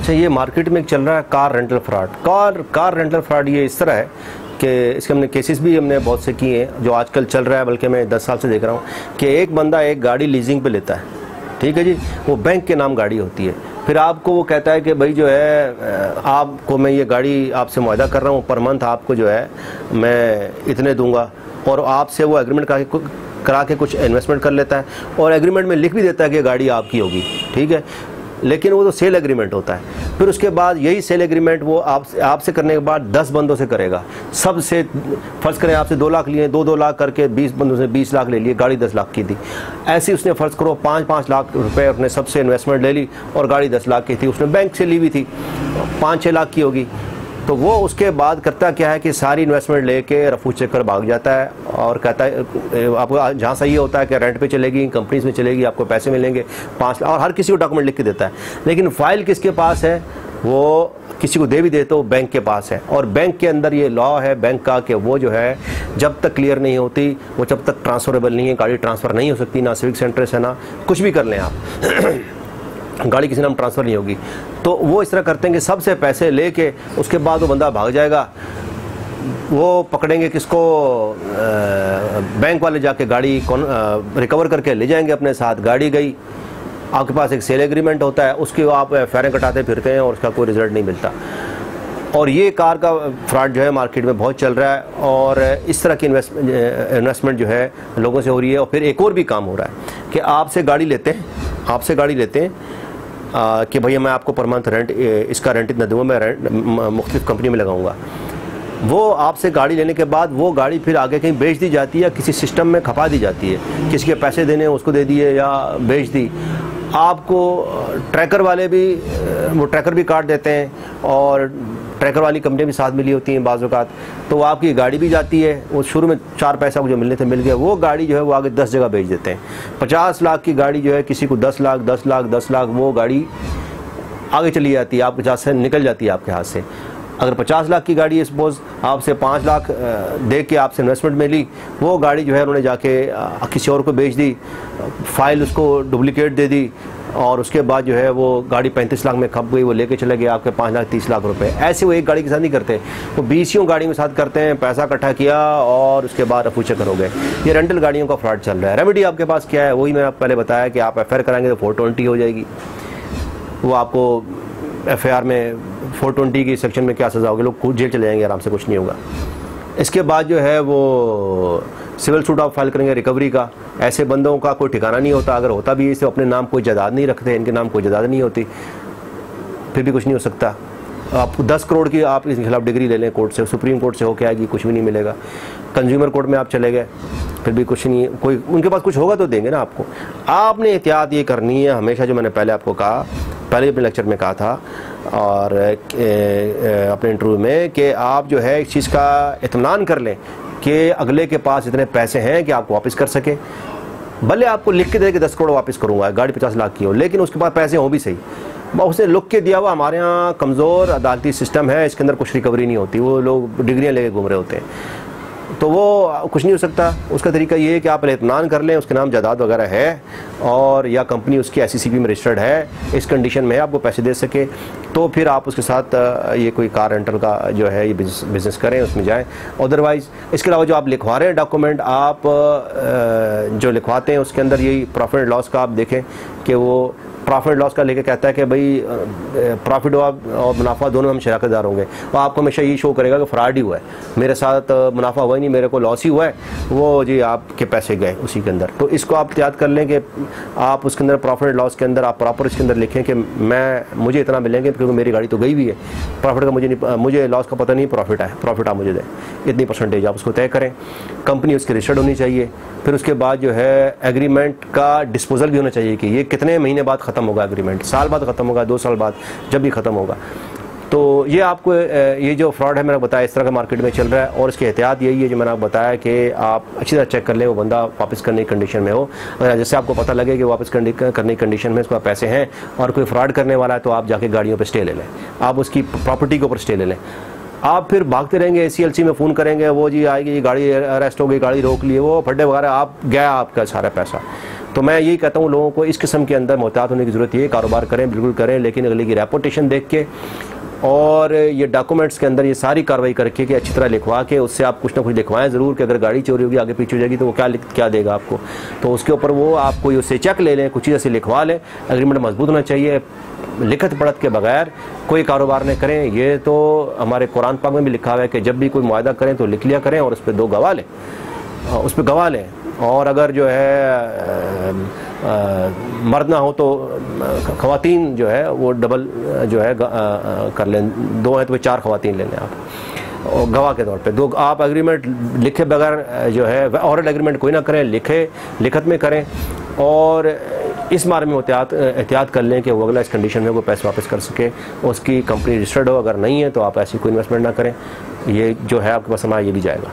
अच्छा, ये मार्केट में चल रहा है car rental fraud. Car rental fraud ये इस तरह है कि इसके हमने केसेस भी हमने बहुत से किए हैं, जो आजकल चल रहा है, बल्कि मैं 10 साल से देख रहा हूँ कि एक बंदा एक गाड़ी लीजिंग पे लेता है, ठीक है जी, वो बैंक के नाम गाड़ी होती है। फिर आपको वो कहता है कि भाई जो है आपको मैं ये गाड़ी आपसे मुआहदा कर रहा हूँ, पर मंथ आपको जो है मैं इतने दूंगा, और आपसे वो एग्रीमेंट करा के कुछ इन्वेस्टमेंट कर लेता है, और एग्रीमेंट में लिख भी देता है कि गाड़ी आपकी होगी, ठीक है, लेकिन वो तो सेल एग्रीमेंट होता है। फिर उसके बाद यही सेल एग्रीमेंट वो आपसे करने के बाद 10 बंदों से करेगा, सबसे फ़र्ज़ करें आपसे 2 लाख लिए, 2 लाख करके 20 बंदों से 20 लाख ले लिए, गाड़ी 10 लाख की थी। ऐसे उसने फ़र्ज़ करो 5-5 लाख रुपए अपने सबसे इन्वेस्टमेंट ले ली, और गाड़ी 10 लाख की थी, उसने बैंक से ली हुई थी, 5-6 लाख की होगी। तो वो उसके बाद करता क्या है कि सारी इन्वेस्टमेंट लेके रफू चक्कर भाग जाता है, और कहता है आपको जहाँ सही होता है कि रेंट पे चलेगी, कंपनीज में चलेगी, आपको पैसे मिलेंगे 5 लाख, और हर किसी को डॉक्यूमेंट लिख के देता है। लेकिन फाइल किसके पास है? वो किसी को दे भी दे तो बैंक के पास है, और बैंक के अंदर ये लॉ है बैंक का कि वो जो है जब तक क्लियर नहीं होती, वो जब तक ट्रांसफरेबल नहीं है, गाड़ी ट्रांसफ़र नहीं हो सकती, ना सिविक सेंटर से ना कुछ भी कर लें आप गाड़ी किसी नाम ट्रांसफ़र नहीं होगी। तो वो इस तरह करते हैं कि सबसे पैसे लेके उसके बाद वो बंदा भाग जाएगा, वो पकड़ेंगे किसको, बैंक वाले जाके गाड़ी रिकवर करके ले जाएंगे अपने साथ। गाड़ी गई, आपके पास एक सेल एग्रीमेंट होता है, उसके आप फेरें कटाते फिरते हैं और उसका कोई रिजल्ट नहीं मिलता। और ये कार का फ्रॉड जो है मार्केट में बहुत चल रहा है, और इस तरह की इन्वेस्टमेंट जो है लोगों से हो रही है। और फिर एक और भी काम हो रहा है कि आपसे गाड़ी लेते हैं कि भैया मैं आपको पर मंथ रेंट, इसका रेंट इतना दूँगा, मैं रेंट मुख्तलिफ कंपनी में लगाऊंगा। वो आपसे गाड़ी लेने के बाद वो गाड़ी फिर आगे कहीं बेच दी जाती है, या किसी सिस्टम में खपा दी जाती है, किसी के पैसे देने उसको दे दिए या बेच दी। आपको ट्रैकर वाले भी वो ट्रैकर भी काट देते हैं, और ट्रैकर वाली कंपनी भी साथ मिली होती हैं बाज़ औक़ात, तो आपकी गाड़ी भी जाती है, वो शुरू में 4 पैसा जो मिलने थे मिल गया, वो गाड़ी जो है वो आगे 10 जगह बेच देते हैं। 50 लाख की गाड़ी जो है किसी को 10 लाख 10 लाख 10 लाख, वो गाड़ी आगे चली जाती है, आपके हाथ से निकल जाती है आपके हाथ से। अगर 50 लाख की गाड़ी है, सपोज़ आपसे 5 लाख दे के आपसे इन्वेस्टमेंट में ली, वो गाड़ी जो है उन्होंने जाके किसी और को बेच दी, फाइल उसको डुप्लीकेट दे दी, और उसके बाद जो है वो गाड़ी 35 लाख में खप गई, वो लेके चले गए आपके 5 लाख 30 लाख रुपए। ऐसे वो एक गाड़ी के साथ नहीं करते, वो 20 गाड़ी में साथ करते हैं, पैसा इकट्ठा किया और उसके बाद रफू चक्कर हो गए। ये रेंटल गाड़ियों का फ्रॉड चल रहा है। रेमेडी आपके पास क्या है? वही मैंने आपको पहले बताया कि आप FIR कराएंगे तो 420 हो जाएगी। वो आपको FIR में 420 की सेक्शन में क्या सज़ा होगी, लोग जेल चले जाएंगे आराम से, कुछ नहीं होगा। इसके बाद जो है वो सिविल सूट आप फाइल करेंगे रिकवरी का। ऐसे बंदों का कोई ठिकाना नहीं होता, अगर होता भी इसे अपने नाम कोई जायदाद नहीं रखते, इनके नाम कोई जायदाद नहीं होती, फिर भी कुछ नहीं हो सकता। आप 10 करोड़ की आप इसके खिलाफ डिग्री ले लें कोर्ट से, सुप्रीम कोर्ट से होके आएगी, कुछ भी नहीं मिलेगा। कंज्यूमर कोर्ट में आप चले गए, फिर भी कुछ नहीं, कोई उनके पास कुछ होगा तो देंगे ना आपको। आपने एहतियात ये करनी है हमेशा, जो मैंने पहले आपको कहा, पहले अपने लेक्चर में कहा था और अपने इंटरव्यू में, कि आप जो है इस चीज़ का इत्मीनान कर लें कि अगले के पास इतने पैसे हैं कि आपको वापस कर सके। भले आपको लिख के दे के 10 करोड़ वापस करूँगा, गाड़ी 50 लाख की हो, लेकिन उसके पास पैसे हो भी सही, उसने लिख के दिया हुआ। हमारे यहाँ कमज़ोर अदालती सिस्टम है, इसके अंदर कुछ रिकवरी नहीं होती, वो लोग डिग्रियाँ लेके घूम रहे होते हैं, तो वो कुछ नहीं हो सकता। उसका तरीका ये है कि आप इत्मीनान कर लें, उसके नाम जायदाद वगैरह है, और या कंपनी उसकी SCCB में रजिस्टर्ड है, इस कंडीशन में आपको पैसे दे सके, तो फिर आप उसके साथ ये कोई कार रेंटल का जो है ये बिज़नेस करें, उसमें जाएं। अदरवाइज़ इसके अलावा जो आप लिखवा रहे हैं डॉक्यूमेंट, आप जो लिखवाते हैं उसके अंदर यही प्रॉफिट एंड लॉस का आप देखें कि वो प्रॉफिट लॉस का लेके कहता है कि भाई प्रॉफिट और मुनाफा दोनों हम शराकतदार होंगे, और आपको हमेशा ये शो करेगा कि फ्रॉड ही हुआ है, मेरे साथ मुनाफा हुआ ही नहीं, मेरे को लॉस ही हुआ है, वो जी आपके पैसे गए उसी के अंदर। तो इसको आप याद कर लें कि आप उसके अंदर प्रॉफिट लॉस के अंदर आप प्रॉपर इसके अंदर लिखें कि मुझे इतना मिलेंगे क्योंकि मेरी गाड़ी तो गई हुई है, प्रॉफिट का मुझे लॉस का पता नहीं, प्रॉफिट आप मुझे दें, इतनी परसेंटेज आप उसको तय करें। कंपनी उसकी रजिस्टर्ड होनी चाहिए। फिर उसके बाद जो है एग्रीमेंट का डिस्पोजल भी होना चाहिए कि ये कितने महीने बाद ख़त्म होगा, एग्रीमेंट साल बाद ख़त्म होगा, 2 साल बाद, जब भी ख़त्म होगा। तो ये आपको ये जो फ्रॉड है मैंने बताया इस तरह का मार्केट में चल रहा है, और इसकी एहतियात यही है जो मैंने आपको बताया कि आप अच्छी तरह चेक कर लें वो बंदा वापस करने की कंडीशन में हो। अगर जैसे आपको पता लगे कि वापस करने की कंडीशन में उसके पास पैसे हैं और कोई फ्रॉड करने वाला है, तो आप जाके गाड़ियों पर स्टे ले लें, आप उसकी प्रॉपर्टी के ऊपर स्टे ले लें। आप फिर भागते रहेंगे, ACLC में फ़ोन करेंगे, वो जी आएगी, गाड़ी अरेस्ट हो गई, गाड़ी रोक ली, वो फड्डे वगैरह, आप गया आपका सारा पैसा। तो मैं यही कहता हूँ लोगों को इस किस्म के अंदर मोहतात होने की ज़रूरत है। कारोबार करें, बिल्कुल करें, लेकिन अगले की रेपुटेशन देख के और ये डॉक्यूमेंट्स के अंदर ये सारी कार्रवाई करके कि अच्छी तरह लिखवा के उससे आप कुछ ना कुछ लिखवाएं ज़रूर कि अगर गाड़ी चोरी होगी, आगे पीछे हो जाएगी तो वो क्या देगा आपको। तो उसके ऊपर वो आप कोई उससे चेक ले लें, कुछ चीज़ ऐसे लिखवा लें। एग्रीमेंट मजबूत होना चाहिए, लिखत पढ़त के बगैर कोई कारोबार नहीं करें। ये तो हमारे कुरान पाक में भी लिखा हुआ है कि जब भी कोई मुआहदा करें तो लिख लिया करें और उस पर दो गवाह लें, उस पर गवाह लें। और अगर जो है मर्द ना हो तो ख़वातीन जो है वो डबल जो है कर लें, दो हैं तो 4 ख़वातीन ले लें आप और गवाह के तौर पे। दो आप एग्रीमेंट लिखे बगैर जो है ऑरल एग्रीमेंट कोई ना करें, लिखत में करें। और इस बारे में एहतियात कर लें कि वो अगला इस कंडीशन में कोई पैसे वापस कर सके, उसकी कंपनी रजिस्टर्ड हो। अगर नहीं है तो आप ऐसी कोई इन्वेस्टमेंट ना करें, ये जो है आपके पास सामान ये भी जाएगा।